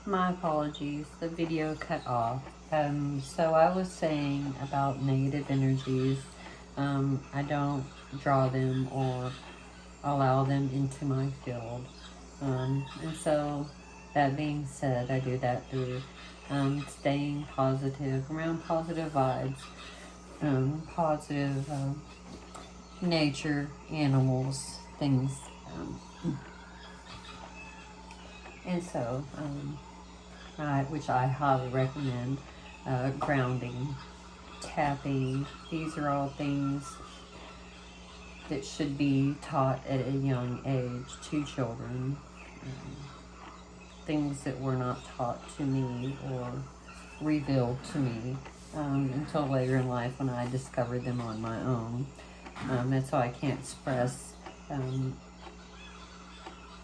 My apologies, the video cut off. So I was saying about negative energies. I don't draw them or allow them into my field. And so, that being said, I do that through staying positive, around positive vibes, positive nature, animals, things. And so, which I highly recommend, grounding, tapping. These are all things that should be taught at a young age to children. Things that were not taught to me or revealed to me until later in life when I discovered them on my own. That's why I can't express,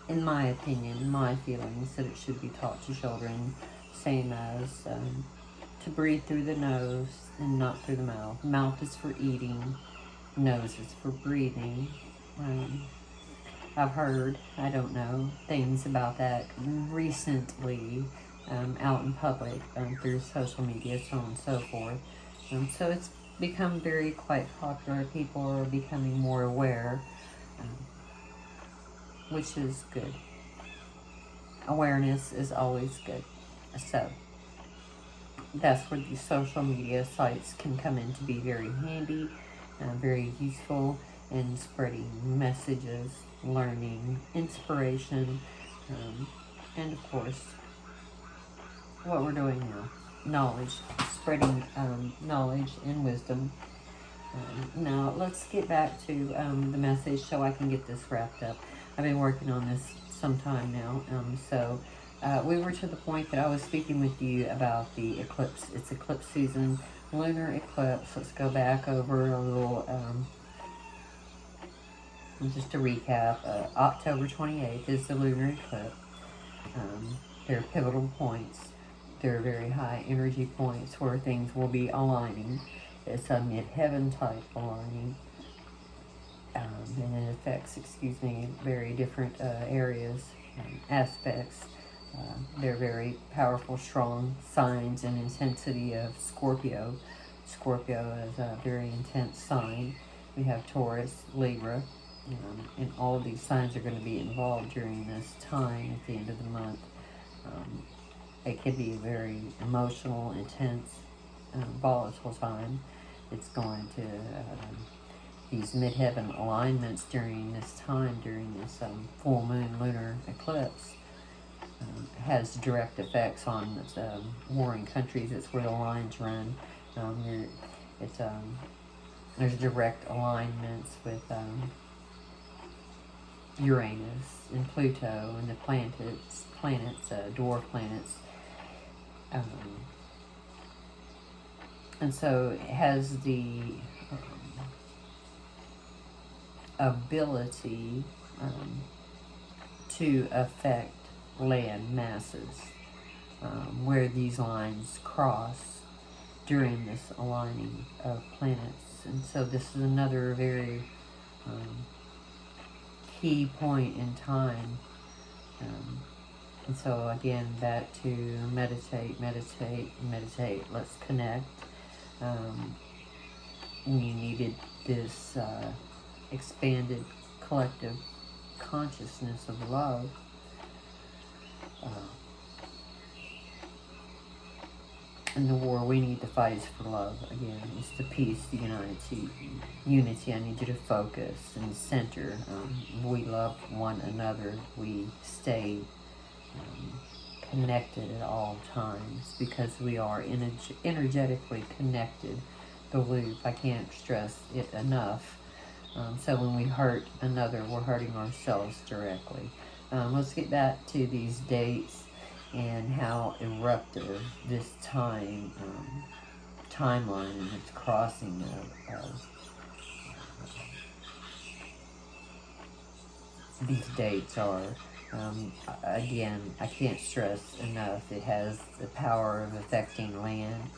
in my opinion, my feelings, that it should be taught to children, same as to breathe through the nose and not through the mouth. Mouth is for eating, nose is for breathing. I've heard, I don't know, things about that recently out in public through social media, so on and so forth. So it's become quite popular. People are becoming more aware, which is good. Awareness is always good. So that's where these social media sites can come in to be very handy, very useful in spreading messages, learning, inspiration, and of course, what we're doing now, knowledge, spreading knowledge and wisdom. Now, let's get back to the message so I can get this wrapped up. I've been working on this some time now, so we were to the point that I was speaking with you about the eclipse. It's eclipse season, lunar eclipse. Let's go back over a little, just to recap. October 28th is the lunar eclipse. There are pivotal points. There are very high energy points where things will be aligning. It's a mid-heaven type aligning. And it affects, very different areas, aspects. They're very powerful, strong signs and intensity of Scorpio. Scorpio is a very intense sign. We have Taurus, Libra, and all of these signs are going to be involved during this time at the end of the month. It could be a very emotional, intense, volatile time. It's going to, these mid-heaven alignments during this time, during this full moon lunar eclipse, has direct effects on warring countries. It's where the lines run. There's direct alignments with Uranus and Pluto and the planets, dwarf planets. And so it has the ability to affect land masses where these lines cross during this aligning of planets. And so this is another very key point in time. And so again, back to meditate. Let's connect. We needed this expanded collective consciousness of love. In the war we need to fight is for love. Again, it's the peace, the unity. I need you to focus and center. We love one another. We stay connected at all times because we are energetically connected. The loop, I can't stress it enough. So when we hurt another, we're hurting ourselves directly. Let's get back to these dates and how eruptive this timeline and its crossing of these dates are. Again, I can't stress enough, it has the power of affecting land,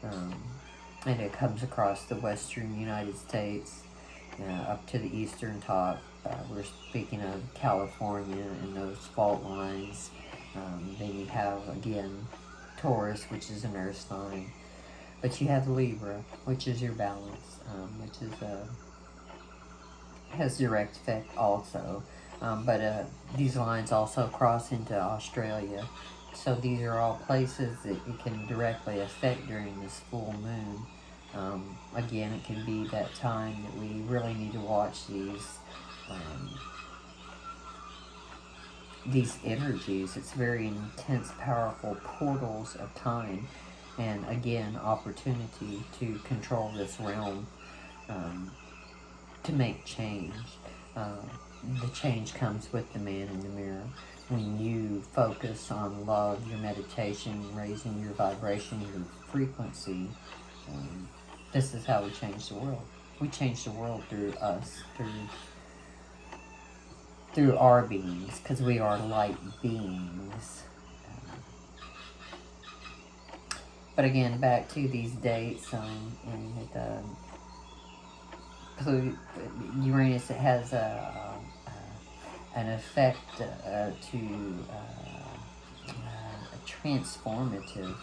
and it comes across the western United States, up to the eastern top. We're speaking of California and those fault lines Then you have, again, Taurus, which is an earth sign. But you have Libra, which is your balance, which is has direct effect also. But these lines also cross into Australia. So these are all places that it can directly affect during this full moon. Again, it can be that time that we really need to watch these energies. It's very intense, powerful portals of time. And again, opportunity to control this realm, to make change. The change comes with the man in the mirror. When you focus on love, your meditation, raising your vibration, your frequency, this is how we change the world. We change the world through us, through our beings, because we are light beings. But again, back to these dates, and Uranus, it has an effect to a transformative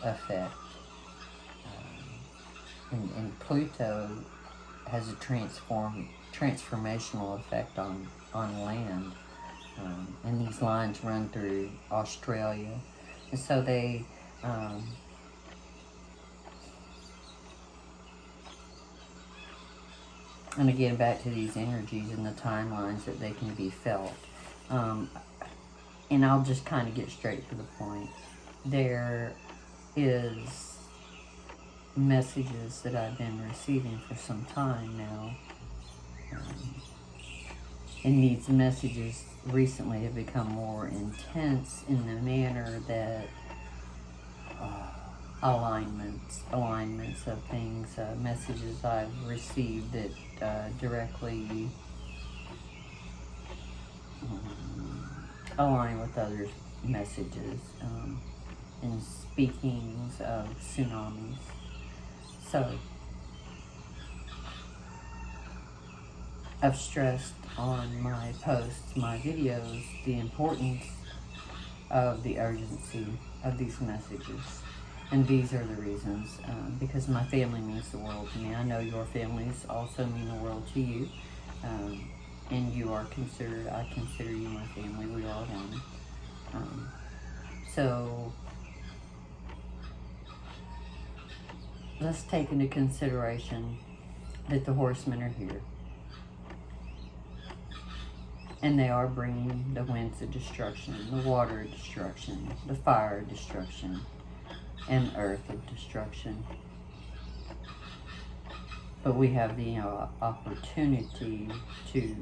effect, and Pluto has a transformational effect on land, and these lines run through Australia, and so they and again, back to these energies and the timelines that they can be felt. And I'll just kind of get straight to the point. There is messages that I've been receiving for some time now. And these messages recently have become more intense in the manner that alignments of things, messages I've received that directly align with others' messages, and speakings of tsunamis. So, I've stressed on my posts, my videos, the importance of the urgency of these messages. And these are the reasons, because my family means the world to me. I know your families also mean the world to you. And you are considered, I consider you my family. We are one. So, let's take into consideration that the horsemen are here. And they are bringing the winds of destruction, the water of destruction, the fire of destruction, and earth of destruction. But we have the opportunity to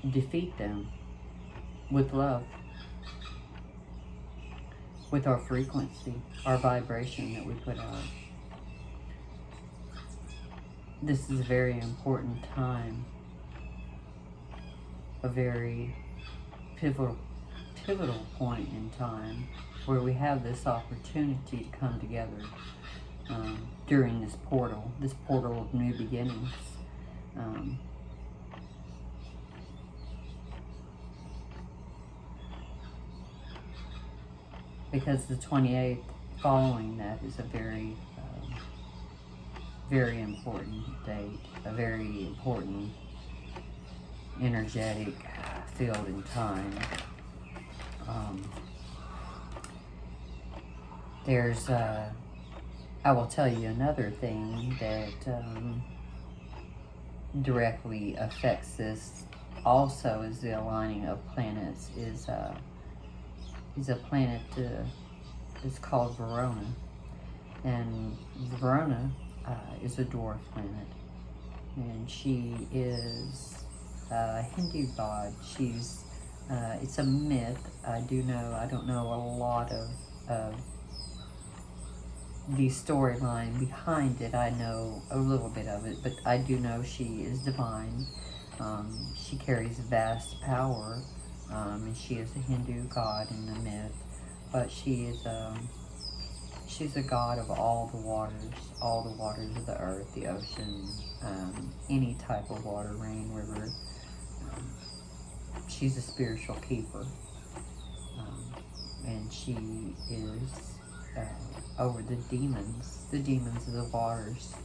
defeat them with love, with our frequency, our vibration that we put out. This is a very important time, a very pivotal point in time where we have this opportunity to come together during this portal of new beginnings. Because the 28th following that is a very very important date, a very important energetic field in time. There's, I will tell you another thing that directly affects this also is the aligning of planets, is a planet is called Verona. And Verona is a dwarf planet, and she is a Hindu god. She's it's a myth. I don't know a lot of the storyline behind it. I know a little bit of it, but I do know she is divine. She carries vast power, and she is a Hindu god in the myth, but she is she's a god of all the waters of the earth, the ocean, any type of water, rain, river. she's a spiritual keeper. And she is over the demons of the waters,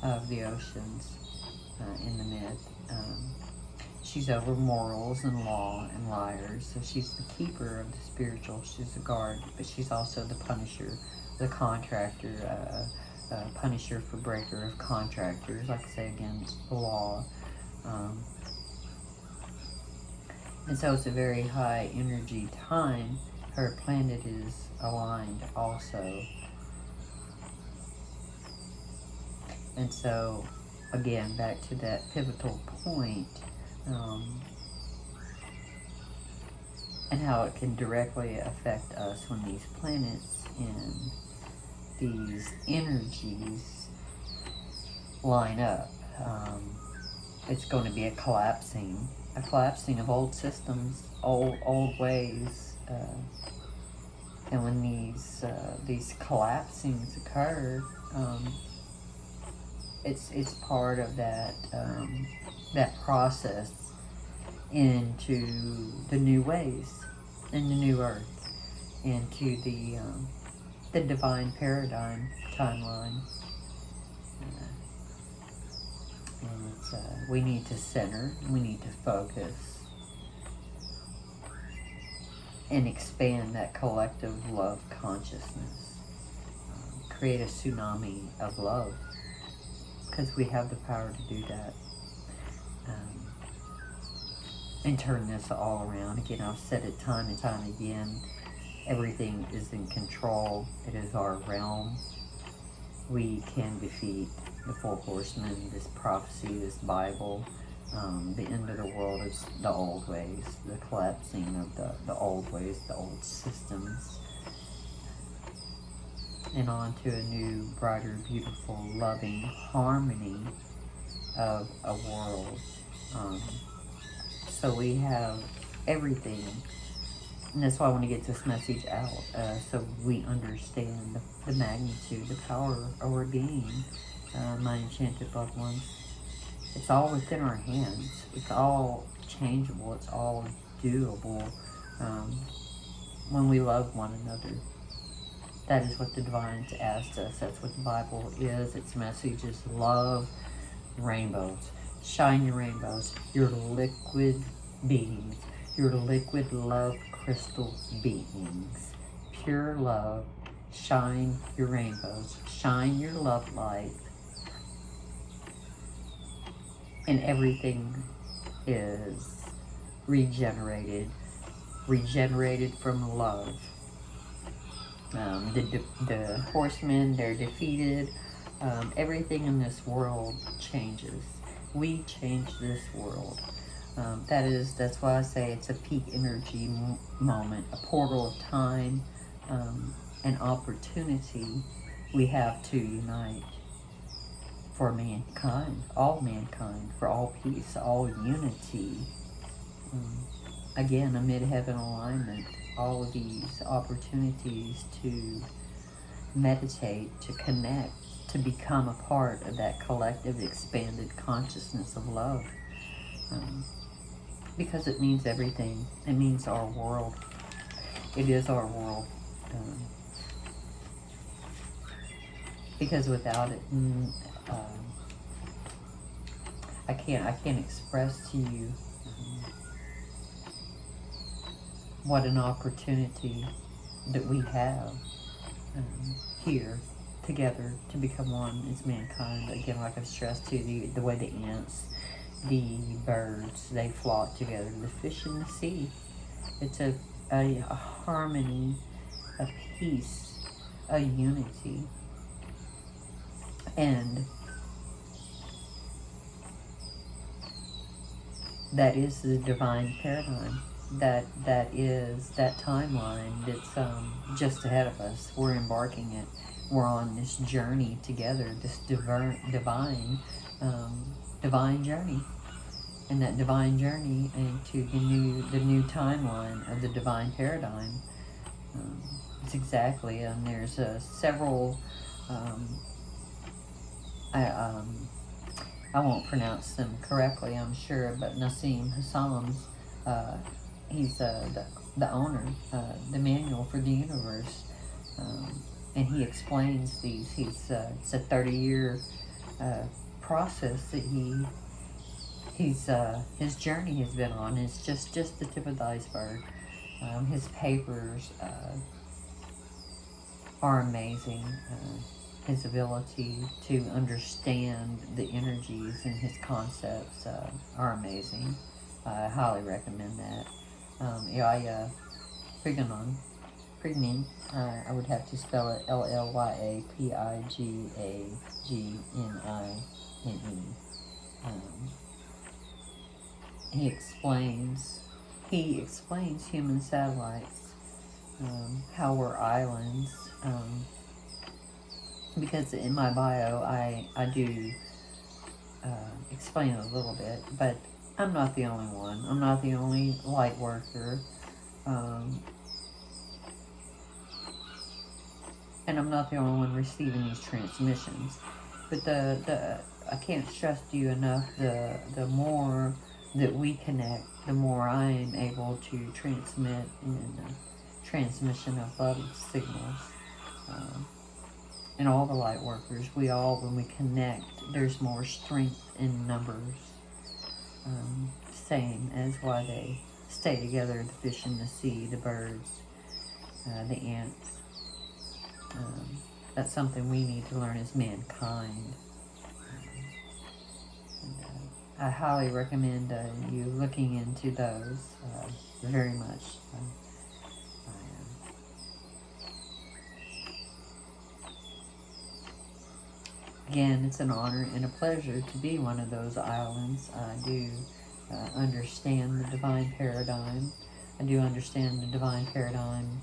of the oceans, in the myth. She's over morals and law and liars. So she's the keeper of the spiritual. She's the guard, but she's also the punisher, the contractor, punisher for breaker of contractors, like I say, against the law. And so it's a very high energy time. Her planet is aligned also. And so, again, back to that pivotal point, and how it can directly affect us when these planets and these energies line up. It's going to be a collapsing of old systems, old ways, and when these collapsings occur, it's part of that process into the new ways, in the new earth, into the divine paradigm timeline. And we need to center, we need to focus, and expand that collective love consciousness. Create a tsunami of love, because we have the power to do that. And turn this all around. Again, I've said it time and time again, everything is in control. It is our realm. We can defeat the four horsemen, this prophecy, this Bible. The end of the world is the old ways, the collapsing of the old ways, the old systems, and on to a new, brighter, beautiful, loving harmony of a world. So we have everything, and that's why I want to get this message out, so we understand the magnitude, the power of our being, my enchanted loved ones. It's all within our hands. It's all changeable. It's all doable when we love one another. That is what the Divine's asked us. That's what the Bible is. Its message is love, rainbows. Shine your rainbows. Your liquid beings. Your liquid love crystal beings. Pure love. Shine your rainbows. Shine your love light. And everything is regenerated from love. The horsemen, they're defeated. Everything in this world changes. We change this world. That's why I say it's a peak energy moment, a portal of time, an opportunity we have to unite for mankind, for all peace, all unity. Again, a mid-heaven alignment, all of these opportunities to meditate, to connect, to become a part of that collective, expanded consciousness of love. Because it means everything. It means our world. It is our world. Because without it, I can't express to you what an opportunity that we have here together to become one as mankind. Again, like I've stressed to you, the way the ants, the birds, they flock together, the fish in the sea. It's a harmony, a peace, a unity. And that is the divine paradigm. That is that timeline that's just ahead of us. We're embarking it. We're on this journey together, this divine journey, and that divine journey into the new timeline of the divine paradigm. It's exactly, and there's several. I won't pronounce them correctly, I'm sure, but Nassim Hassam's He's the owner, the manual for the universe, and he explains these. It's a 30-year process that his journey has been on. It's just the tip of the iceberg. His papers are amazing. His ability to understand the energies and his concepts are amazing. I highly recommend that. Prignin, I would have to spell it Lyapigagagnin. He explains human satellites, how we're islands, because in my bio I do explain it a little bit, but I'm not the only one. I'm not the only light worker, and I'm not the only one receiving these transmissions. But I can't stress to you enough, the more that we connect, the more I am able to transmit in transmission of love signals. And all the light workers, we all, when we connect, there's more strength in numbers. Same as why they stay together, the fish in the sea, the birds, the ants. That's something we need to learn as mankind. I highly recommend you looking into those very much. Again, it's an honor and a pleasure to be one of those islands. I do understand the divine paradigm. I do understand the divine paradigm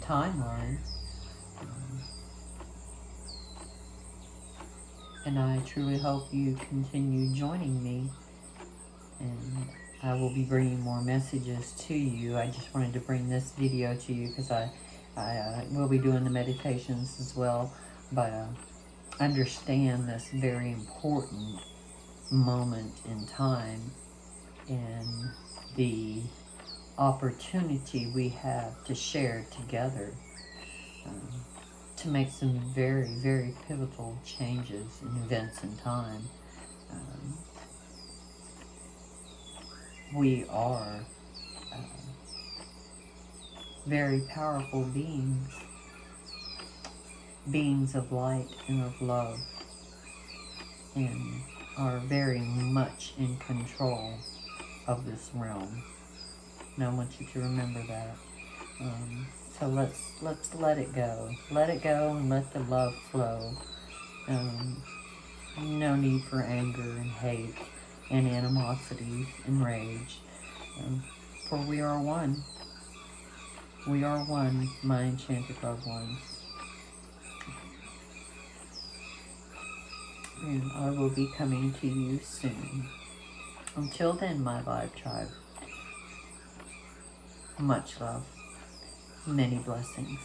timeline. And I truly hope you continue joining me. And I will be bringing more messages to you. I just wanted to bring this video to you because I will be doing the meditations as well. But understand this very important moment in time and the opportunity we have to share together to make some very, very pivotal changes in events in time. We are very powerful beings of light and of love, and are very much in control of this realm. And I want you to remember that. So let's let it go. Let it go and let the love flow. No need for anger and hate and animosity and rage. For we are one. We are one, my enchanted loved ones. And I will be coming to you soon. Until then, my Vibe Tribe, much love, many blessings.